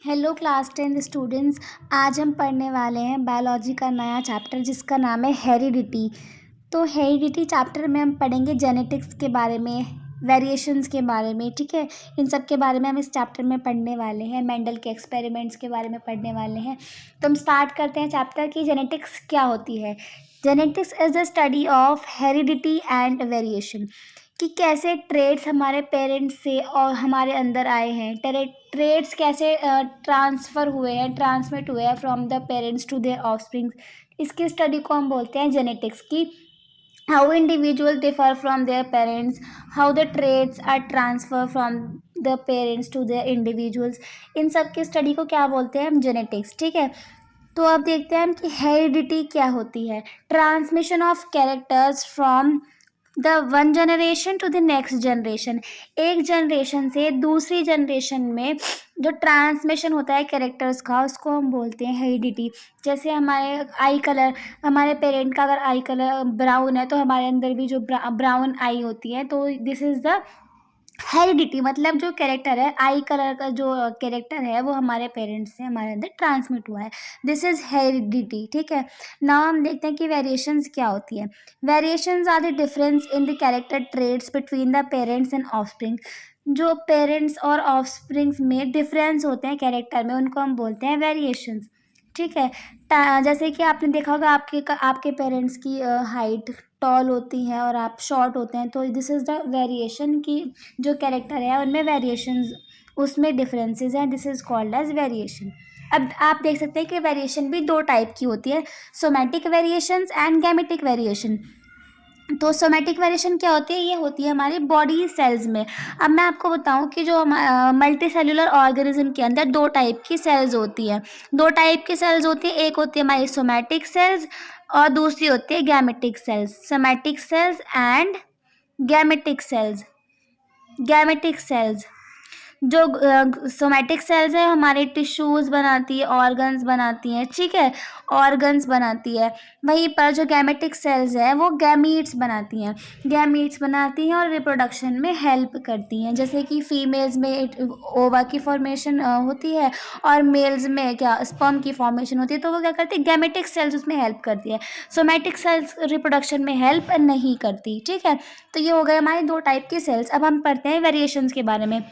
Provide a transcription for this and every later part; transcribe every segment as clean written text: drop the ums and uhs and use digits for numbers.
Hello class 10 students. आज हम पढ़ने वाले हैं बायोलॉजी का नया चैप्टर जिसका नाम है हेरिडिटी। तो हेरिडिटी चैप्टर में हम पढ़ेंगे जेनेटिक्स के बारे में, वेरिएशंस के बारे में। ठीक है, इन सब के बारे में हम इस चैप्टर में पढ़ने वाले हैं। मेंडल के एक्सपेरिमेंट्स के बारे में पढ़ने वाले हैं। तो हम स्टार्ट करते हैं चैप्टर की जेनेटिक्स क्या होती है। Genetics is the study of heredity and variation, कि कैसे ट्रेड्स हमारे पेरेंट्स से और हमारे अंदर आए हैं, ट्रेड्स कैसे ट्रांसफ़र हुए हैं, ट्रांसमिट हुए हैं from the parents to their offspring. इसकी स्टडी को हम बोलते हैं जेनेटिक्स की। How individual differ from their parents, how the traits are transfer from the parents to their individuals, इन सब की स्टडी को क्या बोलते हैं हम, जेनेटिक्स। ठीक है, तो अब देखते हैं हम कि हेरिडिटी क्या होती है। Transmission of characters from the one generation to the next generation, एक जनरेशन से दूसरी जनरेशन में जो ट्रांसमिशन होता है कैरेक्टर्स का, उसको हम बोलते हैं हेरिडिटी। जैसे हमारे आई कलर, हमारे पेरेंट का अगर आई कलर ब्राउन है तो हमारे अंदर भी जो ब्राउन आई होती है, तो दिस इज़ द हेरिडिटी। मतलब जो कैरेक्टर है, आई कलर का जो कैरेक्टर है, वो हमारे पेरेंट्स से हमारे अंदर ट्रांसमिट हुआ है। This is heredity. ठीक है, नाउ हम देखते हैं कि वेरिएशंस क्या होती है। Variations are the difference in the character traits between the parents and offspring. जो पेरेंट्स और ऑफस्प्रिंग्स में डिफरेंस होते हैं कैरेक्टर में, उनको हम बोलते हैं वेरिएशंस। ठीक है, जैसे कि आपने देखा होगा आपके पेरेंट्स की हाइट टॉल होती है और आप शॉर्ट होते हैं, तो दिस इज़ द वेरिएशन की जो कैरेक्टर है उनमें वेरिएशंस, उसमें डिफरेंसेस हैं। This is called as variation. अब आप देख सकते हैं कि वेरिएशन भी दो टाइप की होती है, somatic variations and gametic variation. तो सोमैटिक वेरिएशन क्या होती है, ये होती है हमारी बॉडी सेल्स में। अब मैं आपको बताऊं कि जो मल्टी सेल्यूलर ऑर्गेनिज्म के अंदर दो टाइप की सेल्स होती हैं। दो टाइप की सेल्स होती है, एक होती है हमारी सोमैटिक सेल्स और दूसरी होती है gametic cells. Somatic cells and gametic cells. Gametic cells, जो सोमैटिक सेल्स है हमारे टिश्यूज़ बनाती है, ऑर्गन्स बनाती हैं। ठीक है, ऑर्गन्स बनाती है। वहीं पर जो गैमेटिक सेल्स है वो गैमीट्स बनाती हैं। गैमीट्स बनाती हैं और रिप्रोडक्शन में हेल्प करती हैं। जैसे कि फीमेल्स में ओवा की फॉर्मेशन होती है और मेल्स में क्या स्पर्म की फॉर्मेशन होती है, तो वो क्या करती है, गैमेटिक सेल्स उसमें हेल्प करती है। सोमैटिक सेल्स रिप्रोडक्शन में हेल्प नहीं करती। ठीक है, तो ये हो गए हमारे दो टाइप की सेल्स। अब हम पढ़ते हैं वेरिएशंस के बारे में,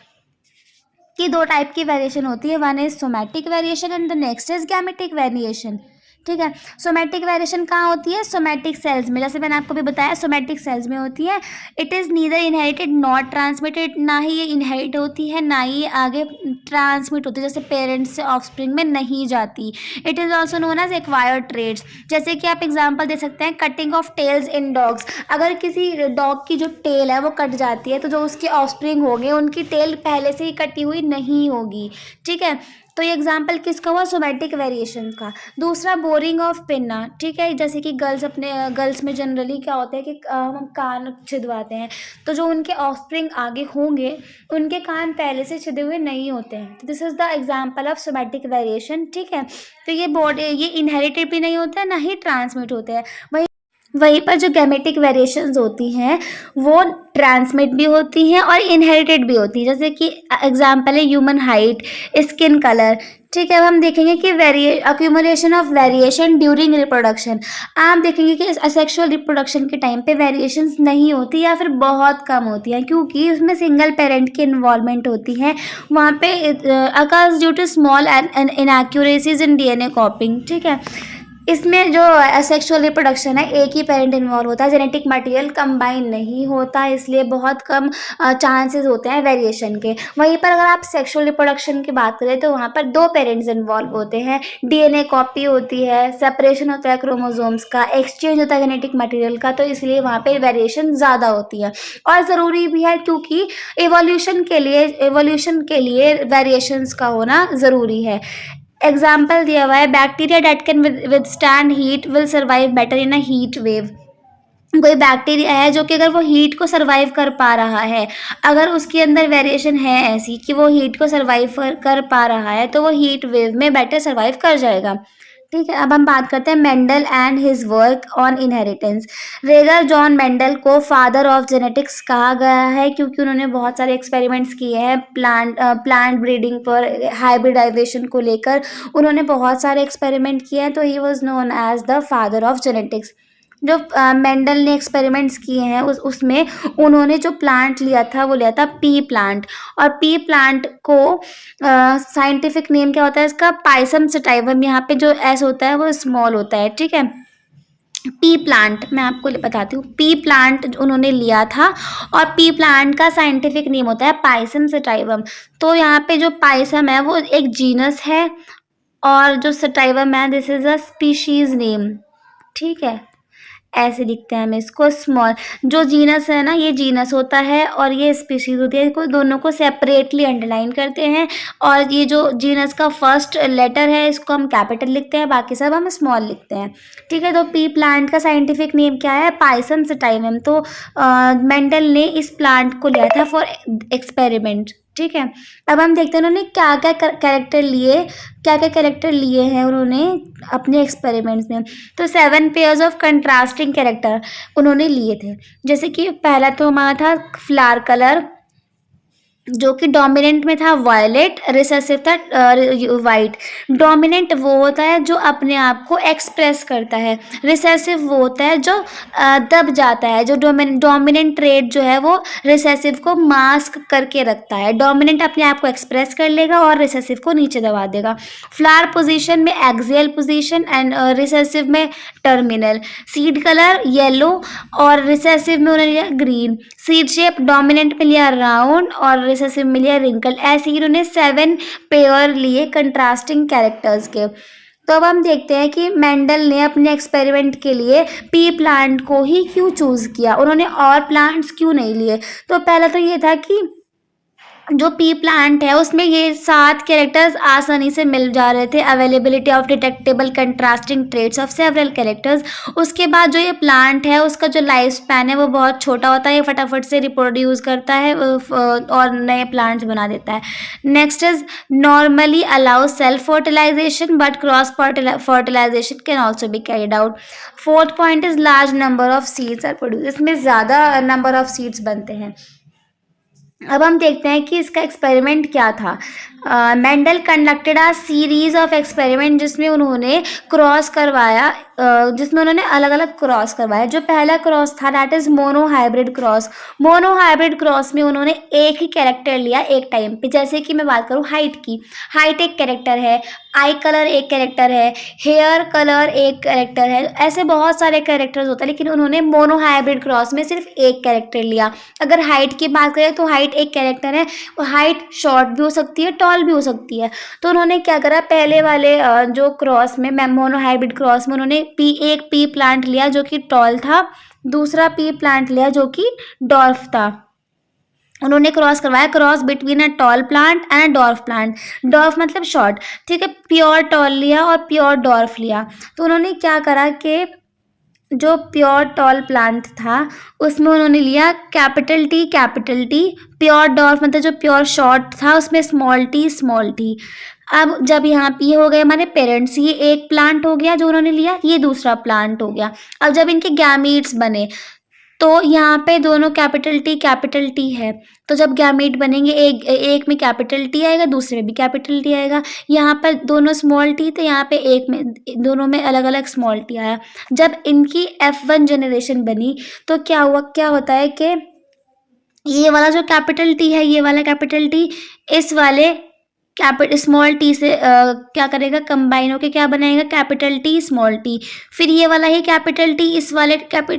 कि दो टाइप की वेरिएशन होती है, one is somatic variation and the next is gametic variation. ठीक है, सोमैटिक वेरिएशन कहाँ होती है, सोमैटिक सेल्स में। जैसे मैंने आपको भी बताया सोमैटिक सेल्स में होती है। It is neither inherited not transmitted, ना ही ये इनहेरिट होती है ना ही आगे ट्रांसमिट होती है, जैसे पेरेंट्स से ऑफस्प्रिंग में नहीं जाती। It is also known as acquired traits. जैसे कि आप एग्जाम्पल दे सकते हैं, cutting of tails in dogs. अगर किसी डॉग की जो टेल है वो कट जाती है, तो जो उसके ऑफस्प्रिंग होंगे उनकी टेल पहले से ही कटी हुई नहीं होगी। ठीक है, तो ये एग्जाम्पल किसका हुआ, सोमैटिक वेरिएशन का। दूसरा बोरिंग ऑफ पिन्ना। ठीक है, जैसे कि गर्ल्स में जनरली क्या होता है कि हम कान छिदवाते हैं, तो जो उनके ऑफस्प्रिंग आगे होंगे उनके कान पहले से छिदे हुए नहीं होते हैं। तो this is the example of somatic variation. ठीक है, तो ये इनहेरिटेड भी नहीं होता है ना ही ट्रांसमिट होते हैं। वहीं पर जो गैमेटिक वेरिएशंस होती हैं वो ट्रांसमिट भी होती हैं और इनहेरिटेड भी होती हैं। जैसे कि एग्जांपल है ह्यूमन हाइट, स्किन कलर। ठीक है, अब हम देखेंगे कि accumulation of variation during reproduction. आप देखेंगे कि असेक्सुअल रिप्रोडक्शन के टाइम पे वेरिएशंस नहीं होती या फिर बहुत कम होती हैं, क्योंकि उसमें सिंगल पेरेंट की इन्वॉल्वमेंट होती है। वहाँ पे occurs due to small and inaccuracies in DNA copying. ठीक है, इसमें जो सेक्सुअल रिप्रोडक्शन है एक ही पेरेंट इन्वॉल्व होता है, जेनेटिक मटेरियल कंबाइन नहीं होता, इसलिए बहुत कम चांसेस होते हैं वेरिएशन के। वहीं पर अगर आप सेक्सुअल रिप्रोडक्शन की बात करें तो वहाँ पर दो पेरेंट्स इन्वॉल्व होते हैं, डीएनए कॉपी होती है, सेपरेशन होता है क्रोमोसोम्स का, एक्सचेंज होता है जेनेटिक मटेरियल का, तो इसलिए वहाँ पे वेरिएशन ज़्यादा होती है। और ज़रूरी भी है, क्योंकि एवोल्यूशन के लिए वेरिएशंस का होना ज़रूरी है। एग्जाम्पल दिया हुआ है, bacteria date can withstand heat will survive better in a heat wave. कोई बैक्टीरिया है जो कि अगर वो हीट को सर्वाइव कर पा रहा है, अगर उसके अंदर वेरिएशन है ऐसी कि वो हीट को सर्वाइव कर पा रहा है, तो वो हीट वेव में बेटर सर्वाइव कर जाएगा। ठीक है, अब हम बात करते हैं Mendel and his work on inheritance. Regar John Mendel को फादर ऑफ जेनेटिक्स कहा गया है क्योंकि उन्होंने बहुत सारे एक्सपेरिमेंट्स किए हैं प्लांट ब्रीडिंग पर, हाइब्रिडाइजेशन को लेकर उन्होंने बहुत सारे एक्सपेरिमेंट किए हैं, तो he was known as the father of genetics. जो मेंडल ने एक्सपेरिमेंट्स किए हैं उसमें उन्होंने जो प्लांट लिया था वो लिया था पी प्लांट, और पी प्लांट को साइंटिफिक नेम क्या होता है इसका, पाइसम सटाइवम। यहाँ पे जो एस होता है वो स्मॉल होता है, ठीक है। पी प्लांट मैं आपको बताती हूँ, पी प्लांट उन्होंने लिया था और पी प्लांट का साइंटिफिक नेम होता है पाइसम सटाइवम। तो यहाँ पे जो पाइसम है वो एक जीनस है और जो सटाइवम है this is a species name, ठीक है। ऐसे लिखते हैं हम इसको, स्मॉल जो जीनस है ना ये जीनस होता है और ये स्पीशीज होती है, इसको दोनों को सेपरेटली अंडरलाइन करते हैं। और ये जो जीनस का फर्स्ट लेटर है इसको हम कैपिटल लिखते हैं, बाकी सब हम स्मॉल लिखते हैं, ठीक है। तो पी प्लांट का साइंटिफिक नेम क्या है, पाइसम सटाइवम। तो मेंडल ने इस प्लांट को लिया था फॉर एक्सपेरिमेंट, ठीक है। अब हम देखते हैं उन्होंने क्या क्या कैरेक्टर लिए हैं उन्होंने अपने एक्सपेरिमेंट्स में। तो 7 पेयर्स ऑफ कंट्रास्टिंग कैरेक्टर उन्होंने लिए थे, जैसे कि पहला तो हमारा था फ्लावर कलर जो कि डोमिनेंट में था वायलेट, रिसेसिव था वाइट। डोमिनेंट वो होता है जो अपने आप को एक्सप्रेस करता है, रिसेसिव वो होता है जो दब जाता है। जो डोमिनेंट ट्रेट जो है वो रिसेसिव को मास्क करके रखता है। डोमिनेंट अपने आप को एक्सप्रेस कर लेगा और रिसेसिव को नीचे दबा देगा। फ्लावर पोजीशन में एक्सियल पोजीशन एंड रिसेसिव में टर्मिनल। सीड कलर येलो और रिसेसिव में उन्होंने लिया ग्रीन। सीड शेप डोमिनेंट में लिया राउंड और रिसेसिव में लिया रिंकल। ऐसे ही इन्होंने 7 पेयर लिए कंट्रास्टिंग कैरेक्टर्स के। तो अब हम देखते हैं कि मेंडल ने अपने एक्सपेरिमेंट के लिए पी प्लांट को ही क्यों चूज किया, उन्होंने और प्लांट्स क्यों नहीं लिए। तो पहला तो ये था कि जो पी प्लांट है उसमें ये 7 कैरेक्टर्स आसानी से मिल जा रहे थे, availability of detectable contrasting traits of several characters. उसके बाद जो ये प्लांट है उसका जो लाइफ स्पैन है वो बहुत छोटा होता है, ये फटाफट से रिप्रोड्यूस करता है और नए प्लांट्स बना देता है। Next is normally allow self fertilisation but cross fertilisation can also be carried out. Fourth point is large number of seeds are produce, इसमें ज़्यादा नंबर ऑफ सीड्स बनते हैं। अब हम देखते हैं कि इसका एक्सपेरिमेंट क्या था। Mendel conducted a series of experiment जिसमें उन्होंने क्रॉस करवाया, जिसमें उन्होंने अलग अलग क्रॉस करवाया। जो पहला क्रॉस था that is mono hybrid cross. Mono hybrid cross में उन्होंने एक ही कैरेक्टर लिया एक टाइम पे। जैसे कि मैं बात करूँ हाइट की, हाइट एक कैरेक्टर है, आई कलर एक कैरेक्टर है, हेयर कलर एक कैरेक्टर है, ऐसे बहुत सारे कैरेक्टर्स होते हैं, लेकिन उन्होंने मोनो हाइब्रिड क्रॉस में सिर्फ एक कैरेक्टर लिया। अगर हाइट की बात करें तो हाइट एक कैरेक्टर है, हाइट शॉर्ट भी हो सकती है टॉल भी हो सकती है। तो उन्होंने क्या करा, पहले वाले जो क्रॉस में मोनो हाइब्रिड क्रॉस में उन्होंने एक पी प्लांट लिया जो कि टॉल था, दूसरा पी प्लांट लिया जो कि डॉर्फ था। उन्होंने क्रॉस करवाया, cross between a tall plant and a dwarf plant. Dwarf मतलब शॉर्ट, ठीक है। प्योर टॉल लिया और प्योर डॉर्फ लिया। तो उन्होंने क्या करा कि जो प्योर टॉल प्लांट था उसमें उन्होंने लिया कैपिटल टी। प्योर डॉर्फ मतलब जो प्योर शॉर्ट था उसमें स्मॉल टी। अब जब यहाँ पे ये हो गए हमारे पेरेंट्स, ये एक प्लांट हो गया जो उन्होंने लिया, ये दूसरा प्लांट हो गया। अब जब इनके गैमीट्स बने तो यहाँ पे दोनों कैपिटल टी है, तो जब गैमीट बनेंगे एक में कैपिटल टी आएगा, दूसरे में भी कैपिटल टी आएगा। यहाँ पर दोनों स्मॉल टी थे, यहाँ पे एक में दोनों में अलग अलग स्मॉल टी आया। जब इनकी F1 जनरेशन बनी तो क्या होता है कि ये वाला जो कैपिटल टी है, ये वाला कैपिटल टी इस वाले स्मॉल टी से क्या करेगा, कंबाइन होके क्या बनाएगा, कैपिटल टी स्मॉल टी। फिर ये वाला ही कैपिटल टी इस वाले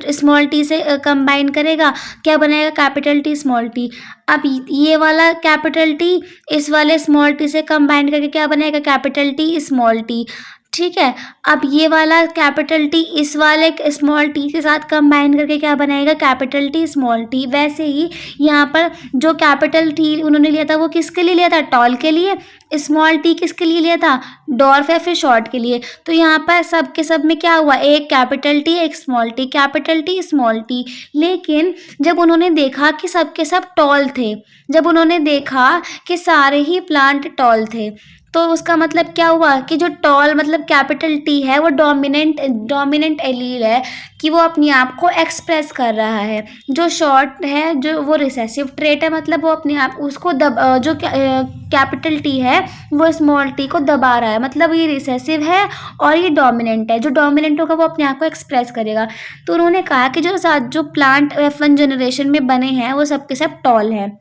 स्मॉल टी से कंबाइन करेगा, क्या बनाएगा, कैपिटल टी स्मॉल टी। अब ये वाला कैपिटल टी इस वाले स्मॉल टी से कंबाइन करके क्या बनाएगा, कैपिटल टी स्मॉल टी, ठीक है। अब ये वाला कैपिटल टी इस वाले स्मॉल टी के साथ कंबाइन करके क्या बनाएगा, कैपिटल टी स्मॉल टी। वैसे ही यहाँ पर जो कैपिटल टी उन्होंने लिया था वो किसके लिए लिया था, टॉल के लिए। स्मॉल टी किसके लिए लिया था, डॉर्फ या फिर शॉर्ट के लिए। तो यहाँ पर सब के सब में क्या हुआ, एक कैपिटल टी एक small T, capital T small T. लेकिन जब उन्होंने देखा कि सब के सब टॉल थे, जब उन्होंने देखा कि सारे ही प्लांट टॉल थे, तो उसका मतलब क्या हुआ कि जो टॉल मतलब कैपिटल टी है वो डोमिनेंट एलील है कि वो अपने आप को एक्सप्रेस कर रहा है। जो शॉर्ट है जो वो रिसेसिव ट्रेट है, मतलब वो अपने आप उसको जो कैपिटल टी है वो स्मॉल टी को दबा रहा है, मतलब ये रिसेसिव है और ये डोमिनेंट है। जो डोमिनेंट होगा वो अपने आप को एक्सप्रेस करेगा। तो उन्होंने कहा कि जो प्लांट F1 जनरेशन में बने हैं वो सबके सब टॉल हैं।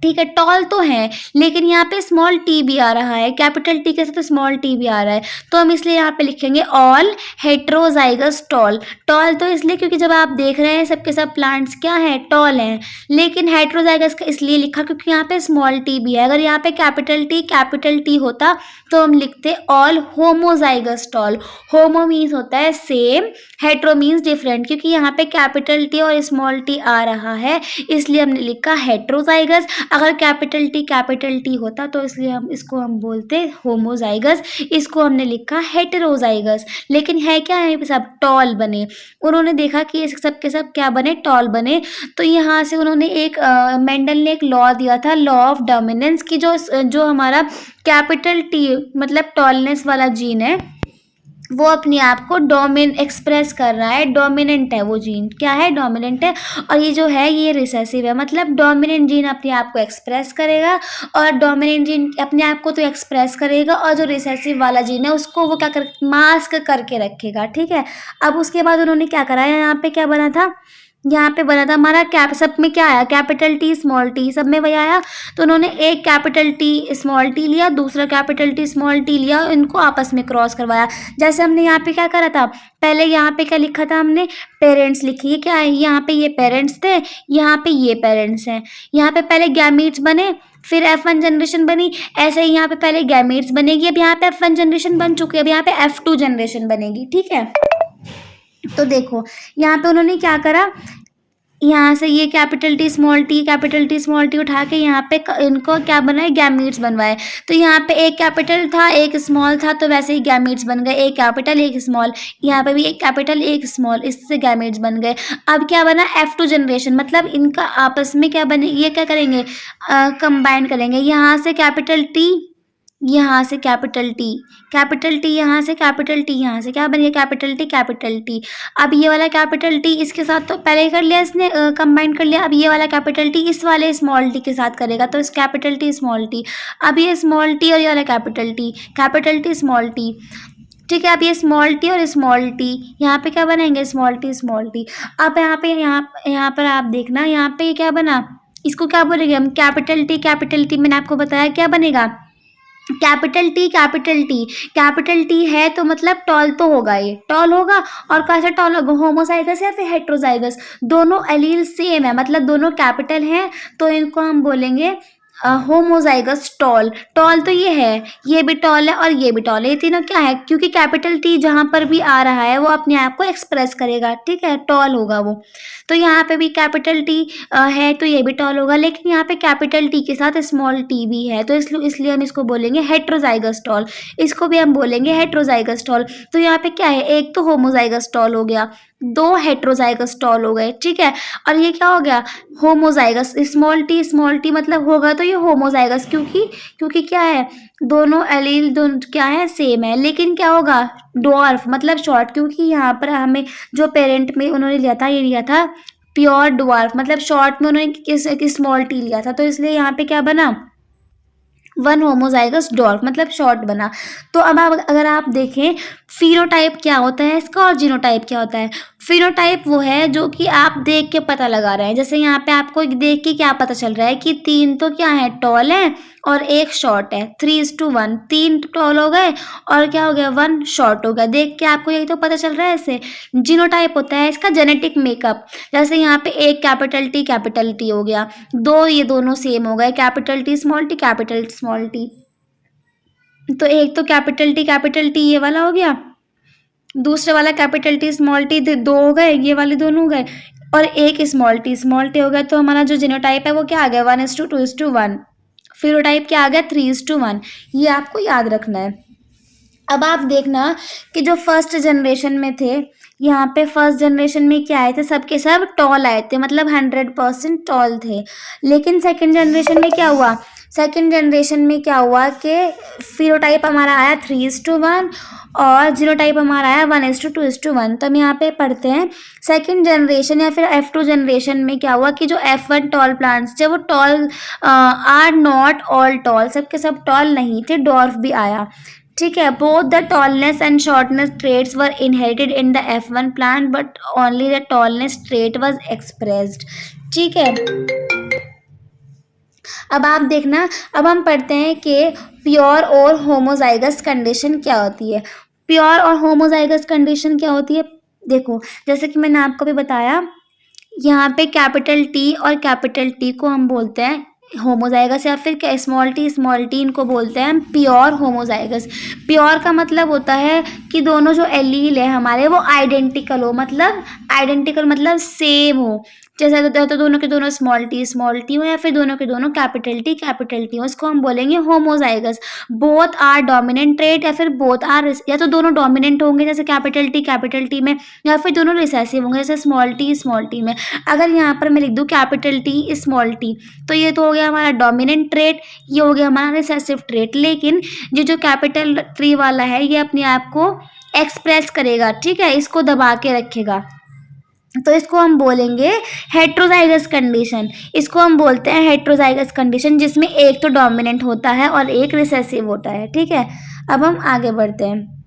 ठीक है, टॉल तो है लेकिन यहाँ पे स्मॉल टी भी आ रहा है, कैपिटल टी के साथ स्मॉल टी भी आ रहा है, तो हम इसलिए यहाँ पे लिखेंगे ऑल हेट्रोजाइगस टॉल। टॉल तो इसलिए क्योंकि जब आप देख रहे हैं सबके सब प्लांट्स क्या हैं, टॉल हैं, लेकिन हेट्रोजाइगस का इसलिए लिखा क्योंकि यहाँ पे स्मॉल टी भी है। अगर यहाँ पे कैपिटल टी होता तो हम लिखते ऑल होमोजाइगस टॉल। होमो मीन्स होता है सेम, हेट्रो मीन्स डिफरेंट, क्योंकि यहाँ पे कैपिटल टी और स्मॉल टी आ रहा है इसलिए हमने लिखा हेट्रोजाइगस। अगर कैपिटल टी होता तो इसलिए हम बोलते होमोजाइगस, इसको हमने लिखा हेटेरोजाइगस। लेकिन है क्या है, सब टॉल बने। उन्होंने देखा कि ये सब के सब क्या बने, टॉल बने। तो यहाँ से उन्होंने मेंडल ने एक लॉ दिया था, लॉ ऑफ डोमिनेंस, की जो हमारा कैपिटल टी मतलब टॉलनेस वाला जीन है वो अपने आप को एक्सप्रेस कर रहा है, डोमिनेंट है वो जीन, क्या है, डोमिनेंट है। और ये जो है ये रिसेसिव है, मतलब डोमिनेंट जीन अपने आप को एक्सप्रेस करेगा और डोमिनेंट जीन अपने आप को तो एक्सप्रेस करेगा और जो रिसेसिव वाला जीन है उसको वो क्या कर मास्क करके रखेगा। ठीक है, अब उसके बाद उन्होंने क्या करा है, यहाँ पे क्या बना था, यहाँ पे बना था हमारा सब में क्या आया, कैपिटल टी स्मॉल टी, सब में वही आया। तो उन्होंने एक कैपिटल टी स्मॉल टी लिया, दूसरा कैपिटल टी स्मॉल टी लिया, इनको आपस में क्रॉस करवाया। जैसे हमने यहाँ पे क्या करा था, पहले यहाँ पे क्या लिखा था हमने, पेरेंट्स लिखी है, क्या है यहाँ पे, ये पेरेंट्स थे, यहाँ पे ये पेरेंट्स हैं। यहाँ पे पहले गैमीट्स बने फिर F1 जनरेशन बनी, ऐसे ही यहाँ पे पहले गैमीट्स बनेगी, अब यहाँ पे F1 जनरेशन बन चुकी है, अब यहाँ पे F2 जनरेशन बनेगी। ठीक है, तो देखो यहाँ पे उन्होंने क्या करा, यहाँ से ये कैपिटल टी स्मॉल टी उठा के यहाँ पे इनको क्या बनाए, गैमीट्स बनवाए। तो यहाँ पे एक कैपिटल था एक स्मॉल था तो वैसे ही गैमीट्स बन गए, एक कैपिटल एक स्मॉल, यहाँ पे भी एक कैपिटल एक स्मॉल, इससे गैमीट्स बन गए। अब क्या बना, F2 जनरेशन, मतलब इनका आपस में क्या बने, ये क्या करेंगे, कंबाइन करेंगे। यहाँ से कैपिटल टी, यहाँ से कैपिटल टी, यहाँ से कैपिटल टी, यहाँ से क्या बन गया, कैपिटल टी। अब ये वाला कैपिटल टी इसके साथ तो पहले ही कर लिया इसने, कंबाइन कर लिया। अब ये वाला कैपिटल टी इस वाले स्मॉल टी के साथ करेगा तो इस कैपिटल टी स्मॉल टी। अब ये स्मॉल टी और ये वाला कैपिटल टी स्मॉल टी। ठीक है, अब ये स्मॉल टी और स्मॉल टी यहाँ पे क्या बनाएंगे, स्मॉल टी। अब यहाँ पर आप देखना, यहाँ पे ये क्या बना, इसको क्या बोलेंगे हम, कैपिटल टी मैंने आपको बताया क्या बनेगा, कैपिटल टी है तो मतलब टॉल तो होगा, ये टॉल होगा। और कैसे टॉल होगा, होमोजाइगस या फिर हेट्रोजाइगस, दोनों एलील सेम है, मतलब दोनों कैपिटल हैं तो इनको हम बोलेंगे होमोजाइगस टॉल। टॉल तो ये है, ये भी टॉल है और ये भी टॉल है, ये तीनों क्या है, क्योंकि कैपिटल टी जहाँ पर भी आ रहा है वो अपने आप को एक्सप्रेस करेगा। ठीक है, टॉल होगा वो। तो यहाँ पे भी कैपिटल टी है तो ये भी टॉल होगा, लेकिन यहाँ पे कैपिटल टी के साथ स्मॉल टी भी है तो इसलिए हम इसको बोलेंगे हेट्रोजाइगस टॉल, इसको भी हम बोलेंगे हेट्रोजाइगस टॉल। तो यहाँ पे क्या है, एक तो होमोजाइगस टॉल हो गया, दो हेट्रोजाइगस टॉल हो गए। ठीक है, और ये क्या हो गया, होमोजाइगस, स्मॉल टी मतलब होगा तो ये होमोजाइगस, क्योंकि क्या है, दोनों एलील दोनों क्या है, सेम है। लेकिन क्या होगा, डॉर्फ मतलब शॉर्ट, क्योंकि यहाँ पर हमें जो पेरेंट में उन्होंने लिया था, ये लिया था प्योर डॉर्फ, मतलब शॉर्ट में उन्होंने स्मॉल टी लिया था तो इसलिए यहाँ पे क्या बना, वन होमोजाइगस डॉर्फ मतलब शॉर्ट बना। तो अब अगर आप देखें फिनोटाइप क्या होता है इसका और जीनोटाइप क्या होता है। फिनोटाइप वो है जो कि आप देख के पता लगा रहे हैं, जैसे यहाँ पे आपको देख के क्या पता चल रहा है कि तीन तो क्या है, टॉल है और एक शॉर्ट है, 3:1, तीन टॉल हो गए और क्या हो गया, वन शॉर्ट हो गया। देख के आपको यही तो पता चल रहा है। ऐसे जीनोटाइप होता है इसका जेनेटिक मेकअप, जैसे यहाँ पे एक कैपिटल टी हो गया, दो ये दोनों सेम हो गए, कैपिटल टी स्मॉल टी। तो एक तो कैपिटल टी ये वाला हो गया, दूसरे वाला कैपिटल टी स्मॉल टी, दो हो गए, ये वाले दोनों हो गए, और एक स्मॉल टी हो गया। तो हमारा जो जीनोटाइप है वो क्या आ गया, 1:2:1। फिनोटाइप क्या आ गया, 3:1। ये आपको याद रखना है। अब आप देखना कि जो फर्स्ट जनरेशन में थे, यहाँ पे फर्स्ट जनरेशन में क्या आए थे, सबके सब टॉल आए थे, मतलब 100% टॉल थे। लेकिन सेकंड जनरेशन में क्या हुआ, सेकंड जनरेशन में क्या हुआ कि फिनोटाइप हमारा आया 3:1 और जीनोटाइप हमारा आया 1:2:1। तो हम यहाँ पे पढ़ते हैं सेकंड जनरेशन या फिर F2 जनरेशन में क्या हुआ कि जो F1 टॉल प्लांट्स थे वो tall are not all tall, सबके सब टॉल नहीं थे, डॉर्फ भी आया। ठीक है, both the tallness and shortness traits were inherited in the F1 plant but only the tallness trait was expressed. ठीक है, अब आप देखना, अब हम पढ़ते हैं कि प्योर और होमोजाइगस कंडीशन क्या होती है। प्योर और होमोजाइगस कंडीशन क्या होती है, देखो जैसे कि मैंने आपको भी बताया, यहाँ पे कैपिटल टी और कैपिटल टी को हम बोलते हैं होमोजाइगस, या फिर स्मॉल टी इनको बोलते हैं हम प्योर होमोजाइगस। प्योर का मतलब होता है कि दोनों जो एलील है हमारे वो आइडेंटिकल हो, मतलब आइडेंटिकल मतलब सेम हो। जैसे तो दोनों के दोनों स्मॉल टी हो या फिर दोनों के दोनों कैपिटल टी हो, इसको हम बोलेंगे homozygous. Both are dominant trait या फिर बोथ आर, या तो दोनों डोमिनेंट होंगे जैसे कैपिटल टी में, या फिर दोनों रिसेसिव होंगे जैसे स्मॉल टी में। अगर यहाँ पर मैं लिख दूँ कैपिटल टी स्मॉल टी, तो ये तो हो गया हमारा डोमिनेंट ट्रेट, ये हो गया हमारा रिसेसिव ट्रेट। लेकिन ये जो कैपिटल टी वाला है ये अपने आप को एक्सप्रेस करेगा, ठीक है, इसको दबा के रखेगा, तो इसको हम बोलेंगे हेट्रोजाइगस कंडीशन। इसको हम बोलते हैं हेट्रोजाइगस कंडीशन, जिसमें एक तो डोमिनेंट होता है और एक रिसेसिव होता है। ठीक है, अब हम आगे बढ़ते हैं।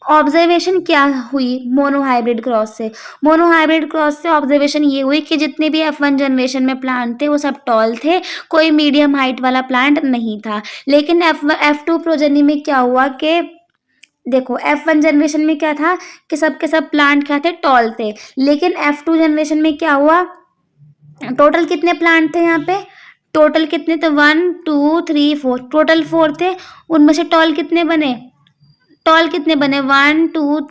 ऑब्जर्वेशन क्या हुई मोनोहाइब्रिड क्रॉस से? मोनोहाइब्रिड क्रॉस से ऑब्जर्वेशन ये हुई कि जितने भी F1 जनरेशन में प्लांट थे वो सब टॉल थे, कोई मीडियम हाइट वाला प्लांट नहीं था। लेकिन F2 प्रोजेनी में क्या हुआ कि देखो F1 जनरेशन में क्या था कि सब के सब प्लांट क्या थे, टॉल थे। लेकिन F2 जनरेशन में क्या हुआ, टोटल कितने प्लांट थे यहाँ पे, टोटल कितने थे, 1 2 3 4, टोटल 4 थे। उनमें से टॉल कितने बने, 1 2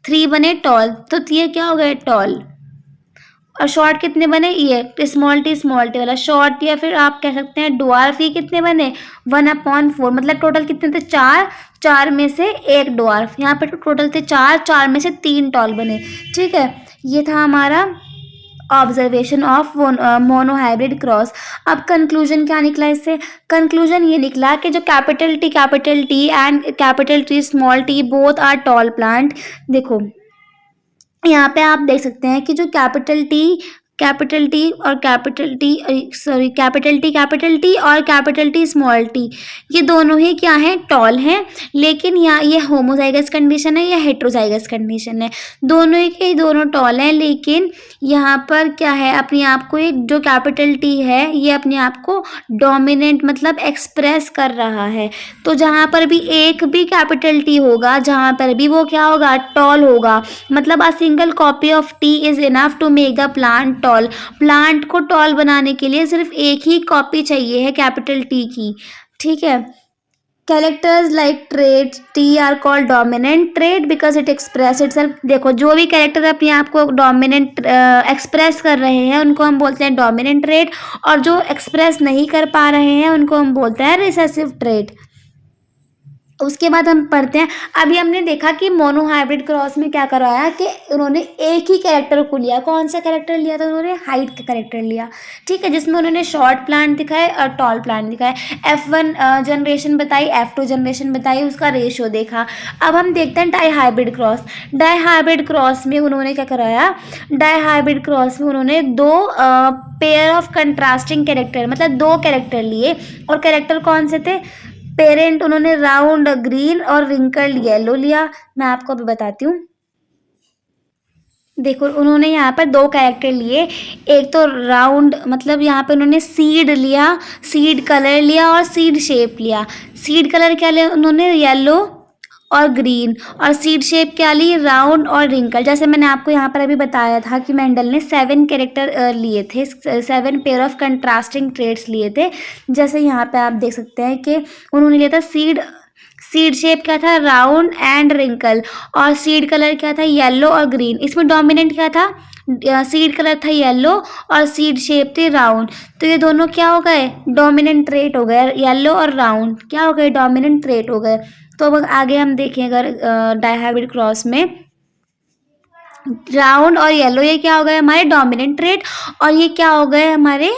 3 बने टॉल, तो ये क्या हो गए टॉल। और शॉर्ट कितने बने, ये स्मॉल टी वाला शॉर्ट, या फिर आप कह सकते हैं डवार्फ। ये कितने बने 1/4, मतलब टोटल कितने थे, 4 में से एक डवार्फ। यहाँ पे टोटल थे 4 में से 3 टॉल बने। ठीक है, ये था हमारा ऑब्जर्वेशन ऑफ मोनोहाइब्रिड क्रॉस। अब कंक्लूजन क्या निकला इससे, कंक्लूजन ये निकला कि जो capital T and capital T small T both are tall plant. देखो यहाँ पे आप देख सकते हैं कि जो कैपिटल टी और कैपिटल टी स्मॉल टी, ये दोनों ही क्या हैं, टॉल हैं। लेकिन यहाँ ये होमोजाइगस कंडीशन है या हेट्रोजाइगस कंडीशन है, दोनों ही के दोनों टॉल हैं। लेकिन यहाँ पर क्या है, अपने आप को एक जो कैपिटल टी है ये अपने आप को डोमिनेंट मतलब एक्सप्रेस कर रहा है। तो जहाँ पर भी एक भी कैपिटल टी होगा, जहाँ पर भी वो क्या होगा, टॉल होगा। मतलब a single copy of T is enough to make the plant tall. Plant को टॉल बनाने के लिए सिर्फ एक ही कॉपी चाहिए है कैपिटल टी की। ठीक है, characters like trait T R called dominant trait because it express itself. देखो जो भी कैरेक्टर अपने आप को डोमिनेंट एक्सप्रेस कर रहे हैं उनको हम बोलते हैं डोमिनेंट ट्रेट, और जो एक्सप्रेस नहीं कर पा रहे हैं उनको हम बोलते हैं रिसेसिव ट्रेट। उसके बाद हम पढ़ते हैं, अभी हमने देखा कि मोनोहाइब्रिड क्रॉस में क्या कराया कि उन्होंने एक ही कैरेक्टर को लिया। कौन सा कैरेक्टर लिया था, उन्होंने हाइट का कैरेक्टर लिया। ठीक है, जिसमें उन्होंने शॉर्ट प्लांट दिखाए और टॉल प्लांट दिखाए। F1 जनरेशन बताई, F2 जनरेशन बताई, उसका रेशियो देखा। अब हम देखते हैं dihybrid cross. Dihybrid cross में उन्होंने क्या कराया, डाई हाइब्रिड क्रॉस में उन्होंने दो पेयर ऑफ कंट्रास्टिंग कैरेक्टर, मतलब 2 कैरेक्टर लिए। और कैरेक्टर कौन से थे, पेरेंट उन्होंने राउंड ग्रीन और रिंकल्ड येलो लिया। मैं आपको अभी बताती हूँ। देखो उन्होंने यहाँ पर 2 कैरेक्टर लिए, एक तो राउंड मतलब यहाँ पे उन्होंने सीड लिया, सीड कलर लिया और सीड शेप लिया। सीड कलर क्या लिया उन्होंने, येलो और ग्रीन, और सीड शेप क्या ली, राउंड और रिंकल। जैसे मैंने आपको यहाँ पर अभी बताया था कि मेंडल ने 7 कैरेक्टर लिए थे, 7 पेयर ऑफ कंट्रास्टिंग ट्रेट्स लिए थे। जैसे यहाँ पे आप देख सकते हैं कि उन्होंने लिया था सीड शेप क्या था, राउंड एंड रिंकल, और सीड कलर क्या था, येलो और ग्रीन। इसमें डोमिनेंट क्या था, सीड कलर था येलो और सीड शेप थी राउंड। तो ये दोनों क्या हो गए, डोमिनेंट ट्रेट हो गए, येलो और राउंड क्या हो गए, डोमिनेंट ट्रेट हो गए। तो अब आगे हम देखें अगर डायहाइब्रिड क्रॉस में राउंड और येलो ये क्या हो गए हमारे डोमिनेंट ट्रेट, और ये क्या हो गए हमारे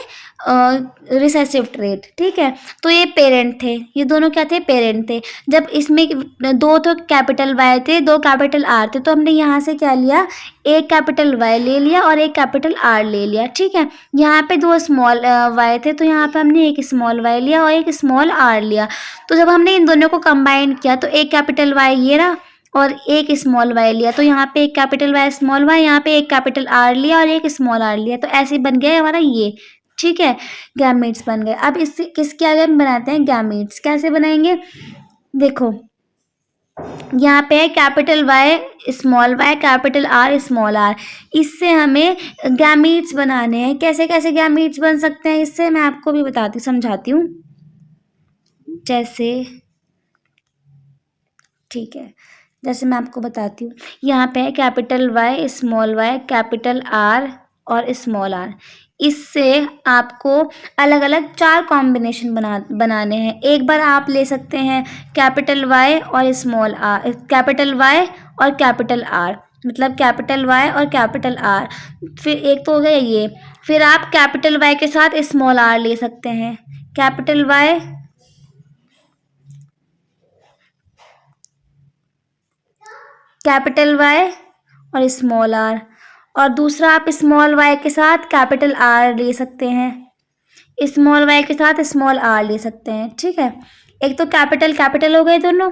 रिसेसिव ट्रेट, ठीक है। तो ये पेरेंट थे, ये दोनों क्या थे, पेरेंट थे। जब इसमें दो तो कैपिटल वाई थे, दो कैपिटल आर थे, तो हमने यहाँ से क्या लिया, एक कैपिटल वाई ले लिया और एक कैपिटल आर ले लिया, ठीक है। यहाँ पे दो स्मॉल वाई थे, तो यहाँ पे हमने एक स्मॉल वाई लिया और एक स्मॉल आर लिया। तो जब हमने इन दोनों को कंबाइन किया तो एक कैपिटल वाई ये रहा और एक स्मॉल वाई लिया, तो यहाँ पे एक कैपिटल वाई स्मॉल वाई, यहाँ पे एक कैपिटल आर लिया और एक स्मॉल आर लिया, तो ऐसे बन गया हमारा ये, ठीक है, गैमीट्स बन गए। अब इससे किसके आगे हम बनाते हैं गैमीट्स, कैसे बनाएंगे, देखो यहाँ पे है capital Y small Y capital R small R, इससे हमें गैमीट्स बनाने हैं। कैसे कैसे गैमीट्स बन सकते हैं इससे मैं आपको भी बताती समझाती हूँ। जैसे ठीक है, जैसे मैं आपको बताती हूँ, यहाँ पे है capital Y small Y capital R और स्मॉल आर, इससे आपको अलग अलग 4 कॉम्बिनेशन बनाने हैं। एक बार आप ले सकते हैं कैपिटल वाई और स्मॉल आर, कैपिटल वाई और कैपिटल आर, मतलब कैपिटल वाई और कैपिटल आर, फिर एक तो हो गया ये, फिर आप कैपिटल वाई के साथ स्मॉल आर ले सकते हैं, कैपिटल वाई कैपिटल वाई और स्मॉल आर, और दूसरा आप स्मॉल वाई के साथ कैपिटल आर ले सकते हैं, स्मॉल वाई के साथ स्मॉल आर ले सकते हैं, ठीक है। एक तो कैपिटल कैपिटल हो गए दोनों,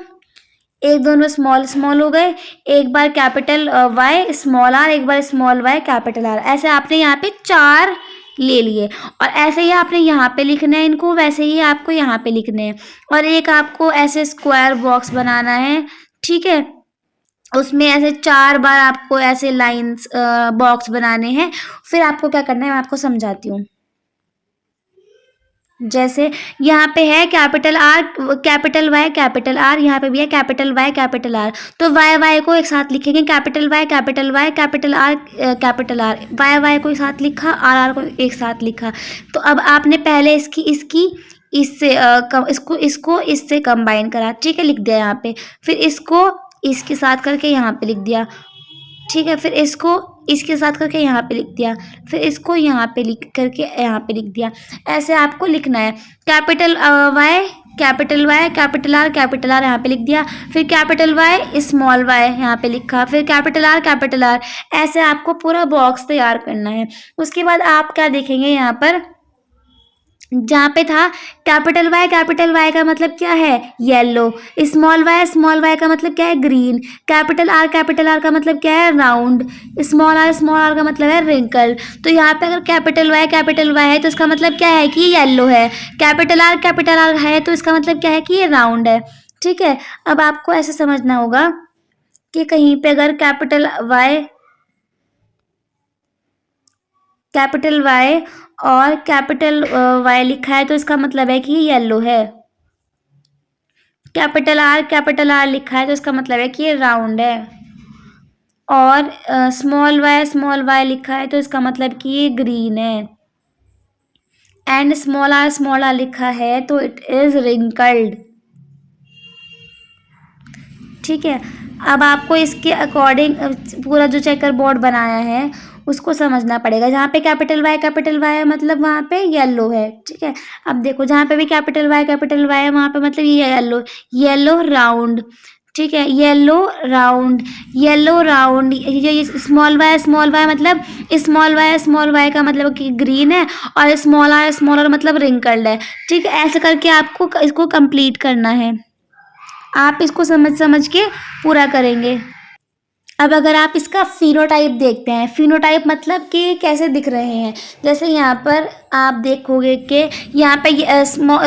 एक दोनों स्मॉल स्मॉल हो गए, एक बार कैपिटल वाई स्मॉल आर, एक बार स्मॉल वाई कैपिटल आर, ऐसे आपने यहाँ पे 4 ले लिए। और ऐसे ही आपने यहाँ पे लिखना है इनको, वैसे ही आपको यहाँ पे लिखने हैं। और एक आपको ऐसे स्क्वायर बॉक्स बनाना है, ठीक है, उसमें ऐसे 4 बार आपको ऐसे लाइंस बॉक्स बनाने हैं। फिर आपको क्या करना है मैं आपको समझाती हूँ। जैसे यहाँ पे है capital R capital Y capital R, यहाँ पे भी है कैपिटल वाई कैपिटल आर, तो वाई वाई को एक साथ लिखेंगे, capital Y capital R capital R, Y Y को एक साथ लिखा, आर आर को एक साथ लिखा। तो अब आपने पहले इसकी इससे इसको इससे कंबाइन करा, ठीक है, लिख दिया यहाँ पे, फिर इसको इसके साथ करके यहाँ पे लिख दिया, ठीक है, फिर इसको इसके साथ करके यहाँ पे लिख दिया, फिर इसको यहाँ पे लिख करके यहाँ पे लिख दिया। ऐसे आपको लिखना है, कैपिटल वाई कैपिटल आर यहाँ पे लिख दिया, फिर कैपिटल वाई स्मॉल वाई यहाँ पे लिखा, फिर कैपिटल आर, ऐसे आपको पूरा बॉक्स तैयार करना है। उसके बाद आप क्या देखेंगे यहाँ पर, जहाँ पे था कैपिटल वाई का मतलब क्या है, येलो, स्मॉल वाई का मतलब क्या है, ग्रीन, कैपिटल आर का मतलब क्या है, राउंड, स्मॉल आर का मतलब है रिंकल। तो यहाँ पे अगर कैपिटल वाई है तो इसका मतलब क्या है कि ये येलो है, कैपिटल आर है तो इसका मतलब क्या है कि ये राउंड है, ठीक है। अब आपको ऐसे समझना होगा कि कहीं पे अगर कैपिटल वाई और कैपिटल वाई लिखा है तो इसका मतलब है कि ये येलो है, कैपिटल आर लिखा है तो इसका मतलब है कि ये राउंड है, और स्मॉल वाई लिखा है तो इसका मतलब कि ये ग्रीन है, एंड स्मॉल आर लिखा है तो इट इज रिंकल्ड, ठीक है। अब आपको इसके अकॉर्डिंग पूरा जो चेकर बोर्ड बनाया है उसको समझना पड़ेगा। जहाँ पे कैपिटल वाई है मतलब वहाँ पे येलो है, ठीक है। अब देखो जहाँ पे भी कैपिटल वाई है वहाँ पे मतलब ये येलो राउंड, ठीक है, येलो राउंड, ये स्मॉल वाई मतलब स्मॉल वाई का मतलब कि ग्रीन है, और स्मॉल आर मतलब रिंकल्ड है, ठीक है। ऐसे करके आपको इसको कंप्लीट करना है, आप इसको समझ के पूरा करेंगे। अब अगर आप इसका फिनोटाइप देखते हैं, फिनोटाइप मतलब कि कैसे दिख रहे हैं, जैसे यहाँ पर आप देखोगे कि यहाँ पे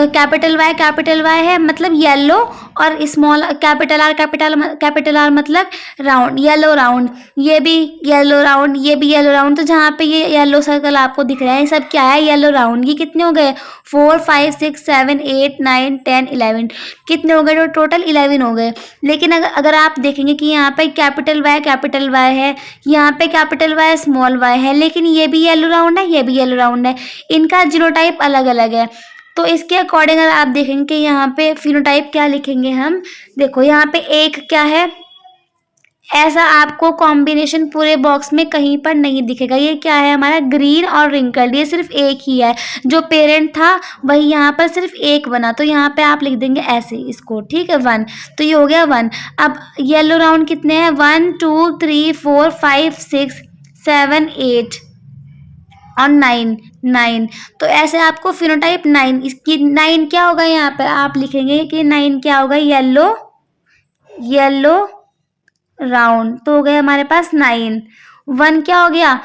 कैपिटल वाई है मतलब येलो, और स्मॉल कैपिटल आर मतलब राउंड, येलो राउंड, ये भी येलो राउंड, ये भी येलो राउंड। तो जहाँ पे ये येलो सर्कल आपको दिख रहे हैं ये सब क्या है, येलो राउंड। ये कितने हो गए, 4 5 6 7 8 9 10 11, कितने हो गए, तो टोटल 11 हो गए। लेकिन अगर आप देखेंगे कि यहाँ पे कैपिटल वाई है, यहाँ पे कैपिटल वाई स्मॉल वाई है, लेकिन ये भी येलो राउंड है, ये भी येलो राउंड है, इनका जीनोटाइप अलग अलग है। तो इसके अकॉर्डिंग अगर आप देखेंगे कि यहाँ पे फिनोटाइप क्या लिखेंगे हम, देखो यहाँ पे एक क्या है, ऐसा आपको कॉम्बिनेशन पूरे बॉक्स में कहीं पर नहीं दिखेगा। ये क्या है हमारा ग्रीन और रिंकल्ड, ये सिर्फ एक ही है, जो पेरेंट था वही यहाँ पर सिर्फ एक बना, तो यहाँ पे आप लिख देंगे ऐसे इसको, ठीक है 1, तो ये हो गया 1। अब येलो राउंड कितने हैं, 1 2 3 4 5 6 7 8 और 9 9, तो ऐसे आपको फिनोटाइप 9, इसकी 9 क्या होगा, यहाँ पे आप लिखेंगे कि 9 क्या होगा, येलो येलो राउंड, तो हो गया हमारे पास 9। 1 क्या हो गया,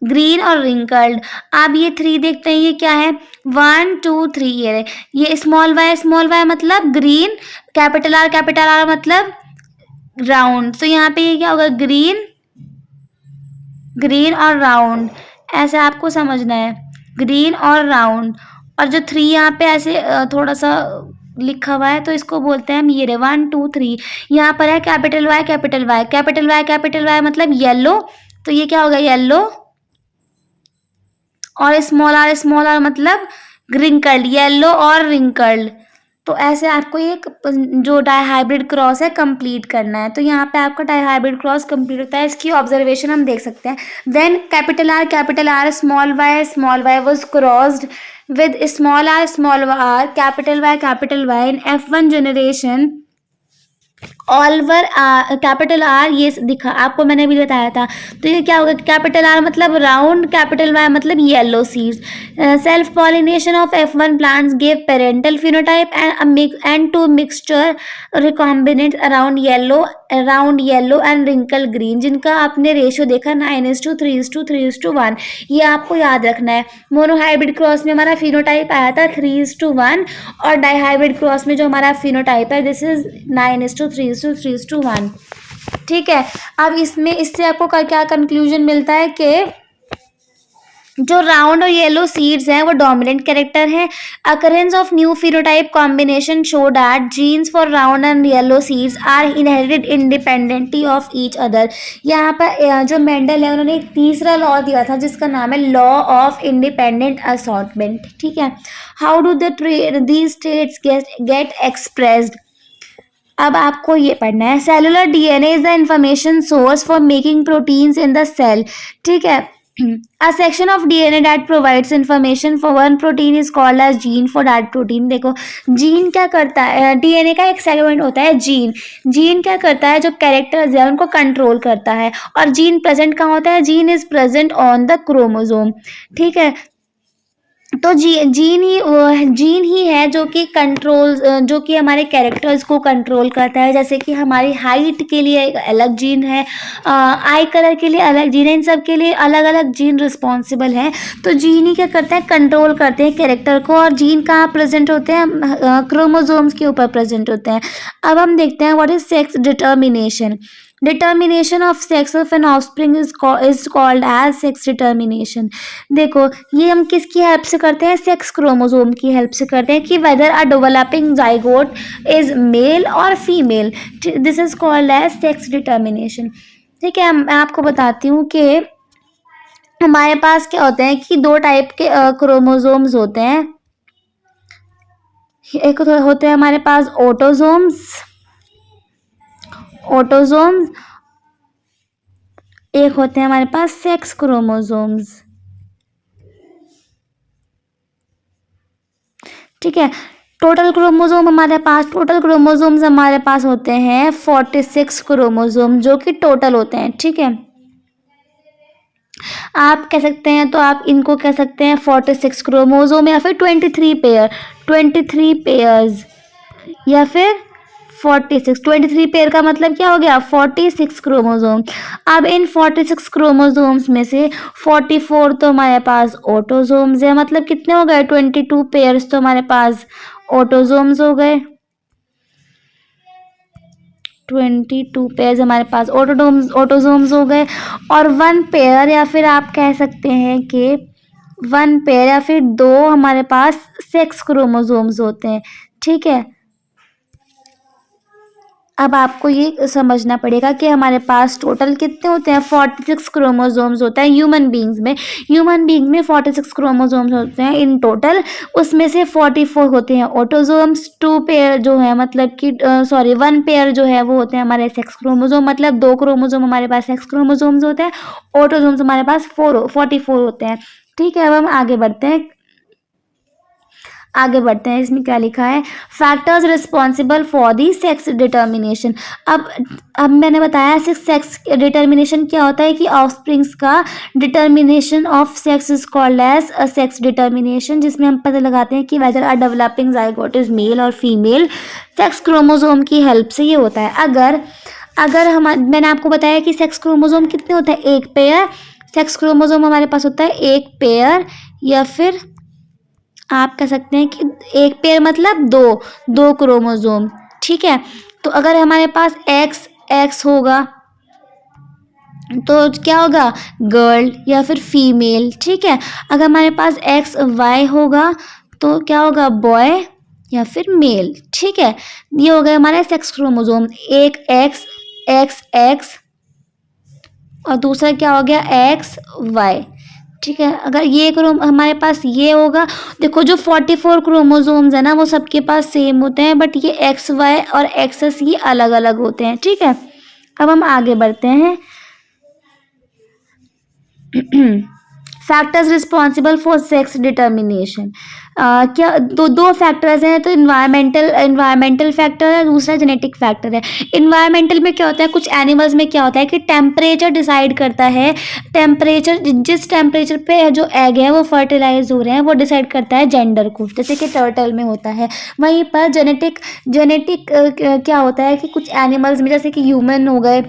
ग्रीन और रिंकल्ड। आप ये 3 देखते हैं, ये क्या है, 1 2 3, ये स्मॉल वाई मतलब ग्रीन, कैपिटल आर मतलब राउंड, तो यहाँ पे ये क्या होगा, ग्रीन ग्रीन और राउंड, ऐसे आपको समझना है, ग्रीन और राउंड। और जो 3 यहाँ पे ऐसे थोड़ा सा लिखा हुआ है, तो इसको बोलते हैं हम ये 1 2 3। यहाँ पर है कैपिटल वाई मतलब येलो, तो ये क्या होगा, येलो, और स्मॉल आर मतलब रिंकल्ड, येलो और रिंकल्ड। तो ऐसे आपको ये जो डाई हाइब्रिड क्रॉस है कंप्लीट करना है। तो यहाँ पे आपका डाई हाइब्रिड क्रॉस कंप्लीट होता है, इसकी ऑब्जर्वेशन हम देख सकते हैं। Then capital R small Y was crossed with small R capital Y in F1 generation. ऑलवर कैपिटल आर, ये दिखा आपको मैंने भी बताया था, तो ये क्या होगा, कैपिटल आर मतलब राउंड, कैपिटल वाई मतलब yellow seeds. Self pollination of F1 plants give parental phenotype and two mixture recombinant around yellow and wrinkle green, जिनका आपने रेशियो देखा 9:3:3:1, ये आपको याद रखना है। मोनोहाइब्रिड क्रॉस में हमारा फिनोटाइप आया था 3:1, और डाईहाइब्रिड क्रॉस में जो हमारा फिनोटाइप है दिस इज 9:3:1, ठीक है। अब इससे आपको क्या कंक्लूजन मिलता है कि जो राउंड और येलो सीड्स हैं वो डोमिनेंट कैरेक्टर हैं। Occurrence of new phenotype combination show that genes for round and yellow seeds are inherited independently of each other. यहाँ पर जो मेंडल है उन्होंने एक तीसरा लॉ दिया था जिसका नाम है लॉ ऑफ इंडिपेंडेंट असॉर्टमेंट, ठीक है। How do these traits get expressed. अब आपको ये पढ़ना है, cellular DNA is the information source for making proteins in the cell, ठीक है। A section of DNA that provides information for one protein is called as gene for that protein। देखो gene क्या करता है, डीएनए का एक segment होता है जीन क्या करता है, जो कैरेक्टर्स है उनको कंट्रोल करता है। और जीन प्रेजेंट कहाँ होता है, gene is present on the chromosome, ठीक है। तो जीन ही है जो कि जो कि हमारे कैरेक्टर्स को कंट्रोल करता है। जैसे कि हमारी हाइट के लिए एक अलग जीन है, आई कलर के लिए अलग जीन है, इन सब के लिए अलग अलग जीन रिस्पॉन्सिबल है। तो जीन ही क्या करता है, कंट्रोल करते हैं कैरेक्टर को। और जीन कहाँ प्रेजेंट होते हैं, क्रोमोसोम्स के ऊपर प्रेजेंट होते हैं। अब हम देखते हैं what is sex determination. Determination of sex of an offspring is called as sex determination. देखो ये हम किसकी हेल्प से करते हैं, सेक्स क्रोमोसोम की हेल्प से करते हैं कि whether a developing zygote is male और female, this is called as sex determination, ठीक है। मैं आपको बताती हूँ कि हमारे पास क्या होते हैं कि 2 टाइप के क्रोमोसोम्स होते हैं। एक होते हैं हमारे पास ऑटोसोम्स, एक होते हैं हमारे पास सेक्स क्रोमोसोम्स, ठीक है। टोटल क्रोमोसोम्स हमारे पास होते हैं 46 क्रोमोसोम, जो कि टोटल होते हैं, ठीक है। आप कह सकते हैं, तो आप इनको कह सकते हैं 46 क्रोमोसोम या फिर 23 पेयर्स या फिर 23 पेयर का मतलब क्या हो गया, 46 क्रोमोसोम। अब इन 46 क्रोमोसोम्स में से 44 तो हमारे पास ऑटोसोम्स है, मतलब कितने हो गए, 22 पेयर्स तो हमारे पास ऑटोसोम्स हो गए, 22 पेयर्स हमारे पास ऑटोसोम्स हो गए। और 1 पेयर या फिर आप कह सकते हैं कि 1 पेयर या फिर 2 हमारे पास सेक्स क्रोमोसोम्स होते हैं, ठीक है। अब आपको ये समझना पड़ेगा कि हमारे पास टोटल कितने होते हैं, 46 क्रोमोसोम्स होता है ह्यूमन बींग्स में। ह्यूमन बींग में 46 क्रोमोसोम्स होते हैं इन टोटल। उसमें से 44 होते हैं ऑटोसोम्स, 2 पेयर जो है मतलब कि 1 पेयर जो है वो होते हैं हमारे सेक्स क्रोमोसोम, मतलब 2 क्रोमोसोम हमारे पास सेक्स क्रोमोसोम्स होते हैं। ऑटोसोम्स हमारे पास 44 होते हैं। ठीक है, अब हम आगे बढ़ते हैं। इसमें क्या लिखा है, factors responsible for the sex determination. अब मैंने बताया सेक्स डिटर्मिनेशन क्या होता है कि ऑफस्प्रिंग्स का determination of sex is called as a sex determination, जिसमें हम पता लगाते हैं कि whether are developing zygote is male और फीमेल। सेक्स क्रोमोसोम की हेल्प से ये होता है। अगर मैंने आपको बताया कि सेक्स क्रोमोसोम कितने होते हैं, एक पेयर। सेक्स क्रोमोसोम हमारे पास होता है एक पेयर, या फिर आप कह सकते हैं कि एक पेयर मतलब दो क्रोमोसोम। ठीक है, तो अगर हमारे पास एक्स एक्स होगा तो क्या होगा, गर्ल या फिर फीमेल। ठीक है, अगर हमारे पास एक्स वाई होगा तो क्या होगा, बॉय या फिर मेल। ठीक है, ये हो गए हमारे सेक्स क्रोमोसोम, एक एक्स एक्स एक्स और दूसरा क्या हो गया, एक्स वाई। ठीक है, अगर ये हमारे पास ये होगा, देखो जो 44 क्रोमोसोम्स है ना वो सबके पास सेम होते हैं, बट ये एक्स वाई और एक्सेस ये अलग अलग होते हैं। ठीक है, अब हम आगे बढ़ते हैं। Factors responsible for sex determination, क्या दो फैक्टर्स हैं, तो इन्वायरमेंटल फैक्टर है, दूसरा जेनेटिक फैक्टर है। इन्वायरमेंटल में क्या होता है, कुछ एनिमल्स में क्या होता है कि टेम्परेचर डिसाइड करता है। टेम्परेचर, जिस टेम्परेचर पे जो एग है वो फर्टिलाइज हो रहे हैं वो डिसाइड करता है जेंडर को, जैसे कि टर्टल में होता है। वहीं पर जेनेटिक क्या होता है कि कुछ एनिमल्स में, जैसे कि ह्यूमन हो गए,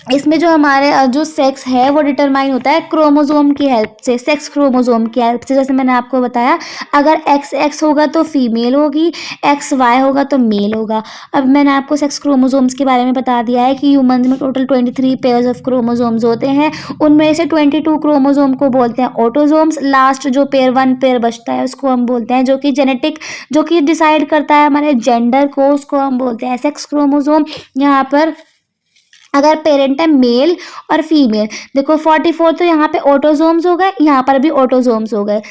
इसमें जो हमारे जो सेक्स है वो डिटरमाइन होता है क्रोमोसोम की हेल्प से, सेक्स क्रोमोसोम की हेल्प से। जैसे मैंने आपको बताया, अगर एक्स एक्स होगा तो फीमेल होगी, एक्स वाई होगा तो मेल होगा। अब मैंने आपको सेक्स क्रोमोसोम्स के बारे में बता दिया है कि ह्यूमन में टोटल 23 पेयर्स ऑफ क्रोमोसोम्स होते हैं। उनमें से 22 क्रोमोसोम को बोलते हैं ऑटोसोम्स। लास्ट जो पेयर 1 पेयर बचता है उसको हम बोलते हैं, जो कि डिसाइड करता है हमारे जेंडर को, उसको हम बोलते हैं सेक्स क्रोमोसोम। यहाँ पर अगर पेरेंट है मेल और फीमेल, देखो 44 तो यहाँ पे ऑटोसोम्स हो गए, यहाँ पर भी ऑटोसोम्स हो गए,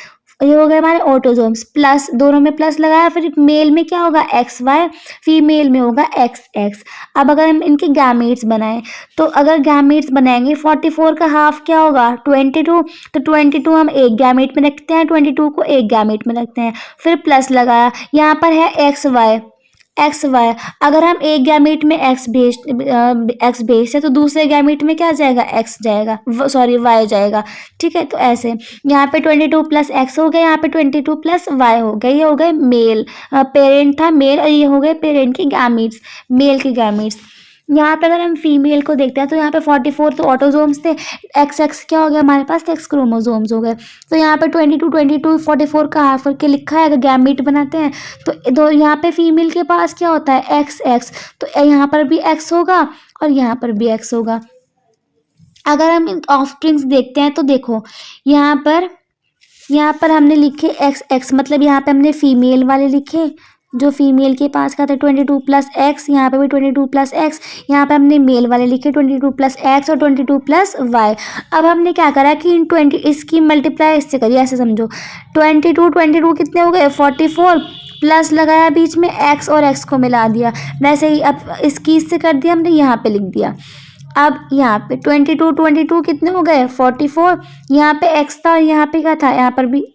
ये हो गए हमारे ऑटोसोम्स, प्लस दोनों में प्लस लगाया, फिर मेल में क्या होगा, एक्स वाई, फीमेल में होगा एक्स एक्स। अब अगर हम इनके गैमेट्स बनाएं, तो अगर गैमेट्स बनाएंगे 44 का हाफ क्या होगा, 22, तो 22 हम एक गैमेट में रखते हैं, 22 को एक गैमेट में रखते हैं, फिर प्लस लगाया, यहाँ पर है एक्स वाई। अगर हम एक गैमेट में एक्स भेजते तो दूसरे गैमेट में क्या जाएगा, एक्स जाएगा, वाई जाएगा। ठीक है, तो ऐसे यहाँ पे 22 प्लस एक्स हो गया, यहाँ पे 22 प्लस वाई हो गया, ये हो गए मेल, पेरेंट था मेल, और ये हो गए पेरेंट के गैमेट्स, मेल के गैमेट्स। यहाँ पे अगर हम फीमेल को देखते हैं तो यहाँ पे 44 तो ऑटोसोम्स थे, एक्स एक्स क्या हो गया हमारे पास, एक्स क्रोमोसोम्स हो गए। तो यहाँ पे 22 44 का हाफ करके लिखा है, अगर गैमेट बनाते हैं तो यहाँ पे फीमेल के पास क्या होता है, एक्स एक्स, तो यहाँ पर भी एक्स होगा और यहाँ पर भी एक्स होगा। अगर हम ऑफस्प्रिंग्स देखते हैं तो देखो यहाँ पर हमने लिखे एक्स एक्स, मतलब यहाँ पे हमने फीमेल वाले लिखे, जो फीमेल के पास का था 22 प्लस एक्स, यहाँ पे भी 22 प्लस एक्स, यहाँ पे हमने मेल वाले लिखे 22 प्लस एक्स और 22 प्लस वाई। अब हमने क्या करा कि इन 20 इसकी मल्टीप्लाई इससे करिए, ऐसे समझो, 22 कितने हो गए, 44, प्लस लगाया बीच में एक्स और एक्स को मिला दिया, वैसे ही अब इसकी इससे कर दिया हमने, यहाँ पे लिख दिया। अब यहाँ पे 22 कितने हो गए, 44, यहाँ पे एक्स था और यहाँ पे क्या था, यहाँ पर भी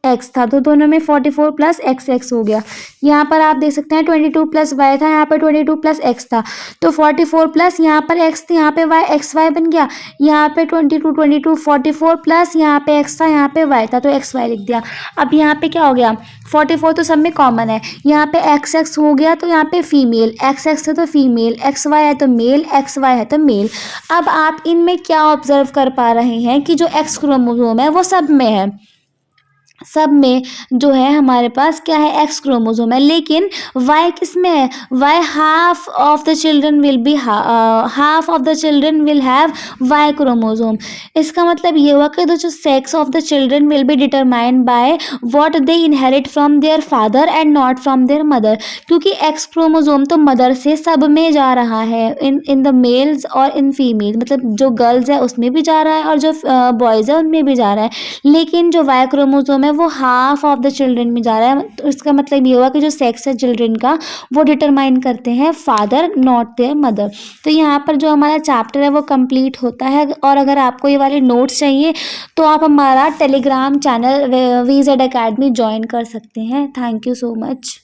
एक्स था, तो दोनों में 44 प्लस एक्स एक्स हो गया। यहाँ पर आप देख सकते हैं 22 प्लस वाई था, यहाँ पर 22 प्लस एक्स था, तो 44 प्लस यहाँ पर एक्स थी, यहाँ पे वाई, एक्स वाई बन गया। यहाँ पे 22 44 प्लस यहाँ पे एक्स था, यहाँ पे वाई था, तो एक्स वाई लिख दिया। अब यहाँ पे क्या हो गया, 44 तो सब में कॉमन है, यहाँ पे एक्स एक्स हो गया, तो यहाँ पे फीमेल, एक्स एक्स है तो फीमेल, एक्स वाई है तो मेल, एक्स वाई है तो मेल। अब आप इनमें क्या ऑब्जर्व कर पा रहे हैं कि जो एक्स क्रोमोसोम है वो सब में है, सब में जो है हमारे पास क्या है, एक्स क्रोमोसोम है। लेकिन वाई किस में है, Y half of the children will be half of the children will have Y chromosome. इसका मतलब ये हुआ कि जो sex of the children will be determined by what they inherit from their father and not from their mother, क्योंकि X chromosome तो mother से सब में जा रहा है, इन द मेल्स और इन फीमेल, मतलब जो गर्ल्स है उसमें भी जा रहा है और जो बॉयज़ है उनमें भी जा रहा है। लेकिन जो वाई क्रोमोसोम है वो हाफ ऑफ द चिल्ड्रन में जा रहा है। तो इसका मतलब ये हुआ कि जो सेक्स है चिल्ड्रन का वो डिटरमाइन करते हैं फादर नॉट देयर मदर। तो यहाँ पर जो हमारा चैप्टर है वो कंप्लीट होता है। और अगर आपको ये वाले नोट्स चाहिए तो आप हमारा Telegram channel VZ Academy join कर सकते हैं। Thank you so much.